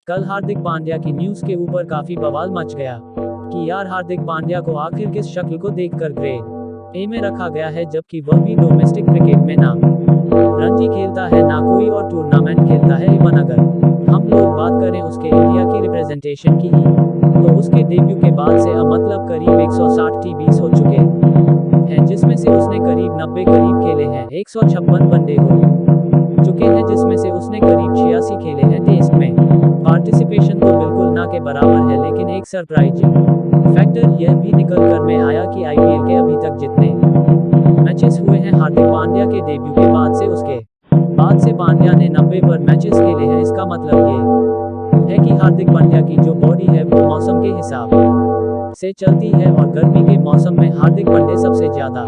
कल हार्दिक पांड्या की न्यूज के ऊपर काफी बवाल मच गया कि यार हार्दिक पांड्या को आखिर किस शक्ल को देखकर ग्रेड ए में रखा गया है, जबकि वह भी डोमेस्टिक क्रिकेट में ना रणजी खेलता है ना कोई और टूर्नामेंट खेलता है। इवन अगर हम लोग बात करें उसके इंडिया की रिप्रेजेंटेशन की ही, तो उसके डेब्यू के बाद से मतलब करीब 160 टीबीज हो चुके हैं, जिसमें से उसने करीब 90 करीब खेले हैं। 156 वनडे हो चुके हैं, जिसमें से उसने करीब 86 खेले हैं टेस्ट में। पार्टिसिपेशन तो बिल्कुल ना के बराबर है, लेकिन एक सरप्राइजिंग फैक्टर यह भी निकल कर में आया कि आईपीएल के अभी तक जितने मैचेस हुए हैं हार्दिक पांड्या के डेब्यू के बाद से, उसके बाद से पांड्या ने 90 पर मैचेस खेले हैं। इसका मतलब ये है कि हार्दिक पांड्या की जो बॉडी है वो मौसम के हिसाब से चलती है, और गर्मी के मौसम में हार्दिक पांड्या सबसे ज्यादा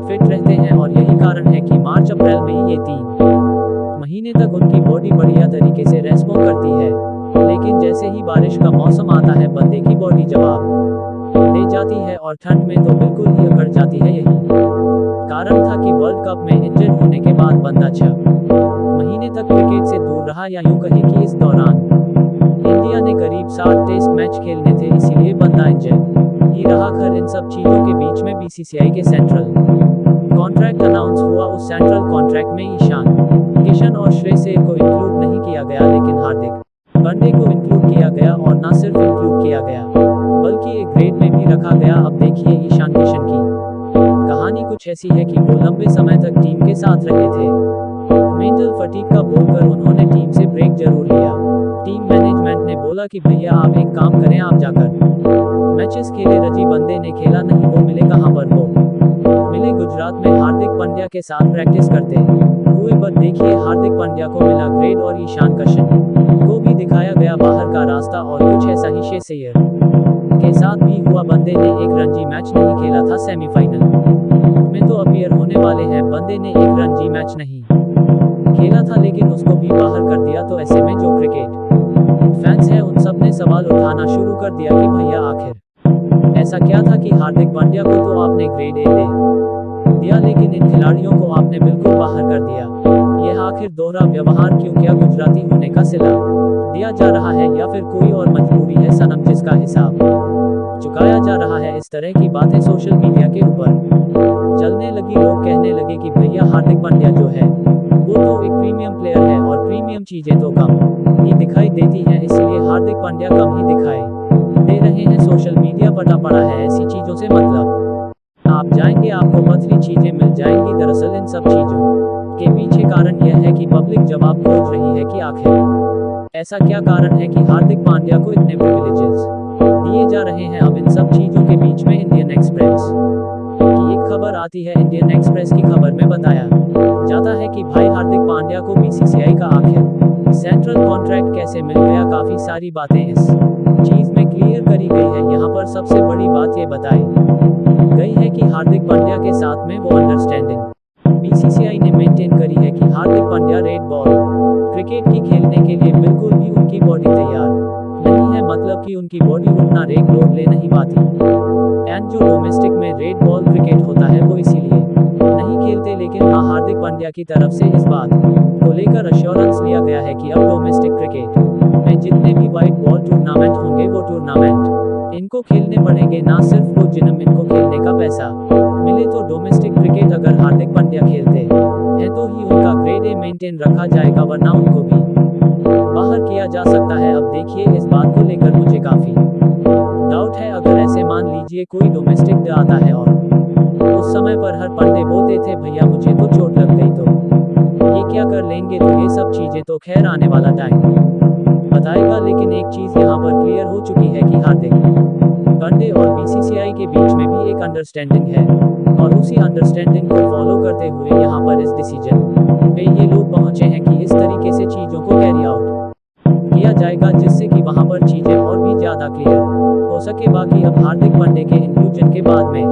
फिट रहते हैं, और यही कारण है कि मार्च अप्रैल में ये 3 महीने तक उनकी बॉडी बढ़िया तरीके से रेस्पॉन्ड करती है। लेकिन जैसे ही बारिश का मौसम आता है, बंदे की बॉडी जवाब दे जाती है, और ठंड में तो बिल्कुल ही अकड़ जाती है। यही कारण था कि वर्ल्ड कप में इंजर्ड होने के बाद बंदा 6 महीने तक क्रिकेट से दूर रहा, या यूं कहे कि इस दौरान इंडिया ने करीब 60 टेस्ट मैच खेलने थे, इसीलिए बंदा इंजर्ड ही रहा। खैर, इन सब चीजों के बीच में बीसीसीआई के सेंट्रल कॉन्ट्रैक्ट अनाउंस हुआ। उस सेंट्रल कॉन्ट्रैक्ट में ईशान किशन और श्रेयस अय्यर को इंक्लूड नहीं किया गया, लेकिन हार्दिक पांड्या को इंक्लूड किया गया, और ना सिर्फ इंक्लूड किया गया बल्कि एक ग्रेड में भी रखा गया। अब देखिए, ईशान किशन की कहानी कुछ ऐसी है कि वो लंबे समय तक टीम के साथ रहे थे। मेंटल फटीग का बोलकर उन्होंने टीम से ब्रेक जरूर लिया। टीम मैनेजमेंट ने बोला कि भैया आप एक काम करें, आप जाकर मैचेस खेले। रजी बंदे ने खेला नहीं, वो मिले कहां पर? वो मिले गुजरात में हार्दिक पांड्या के साथ प्रैक्टिस करते हुए। बट देखिए, हार्दिक पांड्या को मिला ग्रेड, और ईशान किशन को भी दिखाया गया बाहर का रास्ता, और कुछ ऐसा ही श्रेयस अय्यर के साथ भी हुआ। बंदे ने एक रणजी मैच नहीं खेला था, सेमीफाइनल में तो अपीयर होने वाले हैं। बंदे ने एक रणजी मैच नहीं खेला था, लेकिन उसको भी बाहर कर दिया। तो ऐसे में जो क्रिकेट फैंस हैं, उन सब ने सवाल उठाना शुरू कर दिया कि भैया आखिर ऐसा क्या था कि हार्दिक पांड्या को तो आपने ग्रेड ए दे दिया, लेकिन इन खिलाड़ियों को आपने बिल्कुल बाहर कर दिया। यह आखिर दोहरा व्यवहार क्यों? क्या गुजराती होने का सिला दिया जा रहा है, या फिर कोई और मजबूरी है सनम जिसका हिसाब चुकाया जा रहा है? इस तरह की बातें सोशल मीडिया के ऊपर चलने लगी। लोग कहने लगे कि भैया हार्दिक पांड्या जो है वो तो एक प्रीमियम प्लेयर है, और प्रीमियम चीजें तो कम ही दिखाई देती हैं, इसलिए हार्दिक पांड्या कम ही दिखाई दे रहे हैं। सोशल मीडिया पटा पड़ा है ऐसी चीजों से, मतलब आप जाएंगे आपको पथरी चीजें मिल जाएंगी। दरअसल इन सब चीजों के पीछे कारण यह है कि पब्लिक जवाब खोज रही है कि आखिर ऐसा क्या कारण है कि हार्दिक पांड्या को इतने प्रिविलेजेस दिए जा रहे हैं। अब इन सब चीजों के बीच में इंडियन एक्सप्रेस की एक खबर आती है। इंडियन एक्सप्रेस की खबर में बताया जाता है कि भाई हार्दिक पांड्या को बीसीसीआई का आखिर सेंट्रल कॉन्ट्रैक्ट कैसे मिल गया। काफी सारी बातें इस चीज में क्लियर करी गई है। यहाँ पर सबसे बड़ी बात ये बताई गई है कि हार्दिक पांड्या के साथ में वो अंडरस्टैंडिंग बीसीसीआई ने मेंटेन करी है कि Hardik Pandya red ball cricket की खेलने के लिए बिल्कुल भी उनकी बॉडी तैयार नहीं है, मतलब कि उनकी बॉडी उतना रेड लोड ले नहीं पाती। एंड जो डोमेस्टिक में रेड बॉल क्रिकेट होता है वो इसीलिए नहीं खेलते। लेकिन हाँ, हार्दिक पांड्या की तरफ से इस बात को लेकर अश्योरेंस लिया गया है कि अब डोमेस्टिक क्रिकेट में जितने भी व्हाइट बॉल टूर्नामेंट होंगे वो टूर्नामेंट इनको खेलने पड़ेंगे, ना सिर्फ वो जिनम इनको खेलने का पैसा मिले। तो डोमेस्टिक क्रिकेट अगर हार्दिक पांड्या खेलते हैं तो ही उनका ग्रेड ए मेंटेन रखा जाएगा, वरना उनको भी बाहर किया जा सकता है। अब देखिए, इस बात को लेकर मुझे काफी डाउट है। अगर ऐसे मान लीजिए कोई डोमेस्टिक आता है और उस समय पर हर पांडे बोलते थे भैया मुझे तो चोट लग गई, तो ये क्या कर लेंगे? तो ये सब चीजें तो खैर आने वाला टाइम बताएगा। लेकिन एक चीज यहाँ पर क्लियर हो चुकी है कि हार्दिक पांड्या और बीसीसीआई के बीच में भी एक अंडरस्टैंडिंग है, और उसी अंडरस्टैंडिंग को फॉलो करते हुए यहाँ पर इस डिसीजन पे ये लोग पहुंचे हैं कि इस तरीके से चीजों को कैरी आउट किया जाएगा, जिससे कि वहां पर चीजें और भी ज्यादा क्लियर हो सके। बाकी अब हार्दिक पांड्या के इंक्लूजन के बाद में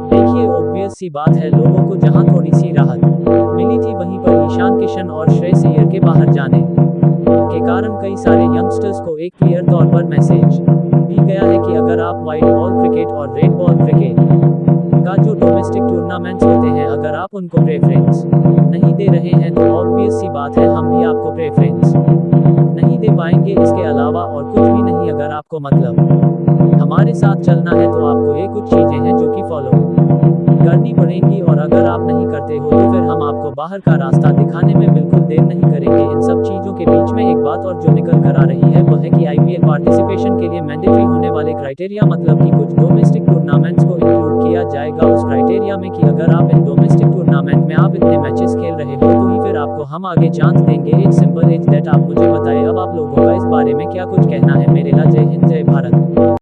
देखिए, ऑब्वियस सी बात है, लोगों को जहां थोड़ी सी राहत मिली थी, वहीं पर ईशान किशन और श्रेयस अय्यर के बाहर जाने के कारण कई सारे यंगस्टर्स को एक क्लियर तौर पर मैसेज भी गया है कि अगर आप व्हाइट बॉल क्रिकेट और रेड बॉल क्रिकेट का जो डोमेस्टिक टूर्नामेंट्स होते हैं, अगर आप उनको प्रेफरेंस नहीं दे रहे हैं, तो ऑब्वियस सी बात है हम भी आपको प्रेफरेंस नहीं दे पाएंगे। इसके अलावा और कुछ भी नहीं। अगर आपको मतलब हमारे साथ चलना है तो आपको ये कुछ चीजें हैं जो कि फॉलो करनी पड़ेंगी, और अगर आप नहीं करते हो तो फिर हम आपको बाहर का रास्ता दिखाने में बिल्कुल देर नहीं करेंगे। इन सब चीजों के बीच में एक बात और जो निकल कर आ रही है वह है कि आईपीएल पार्टिसिपेशन के लिए मैंडेटरी होने वाले क्राइटेरिया, मतलब कि कुछ डोमेस्टिक टूर्नामेंट्स को इंक्लूड किया जाएगा उस क्राइटेरिया में, कि अगर आप इन डोमेस्टिक टूर्नामेंट में आप इतने मैचेस खेल रहे हो तो ही फिर आपको हम आगे चांस देंगे। एक सिंपल एज दैट आप मुझे बताएं अब आप लोगों का इस बारे में क्या कुछ कहना है। मेरे ला जय हिंद, जय भारत।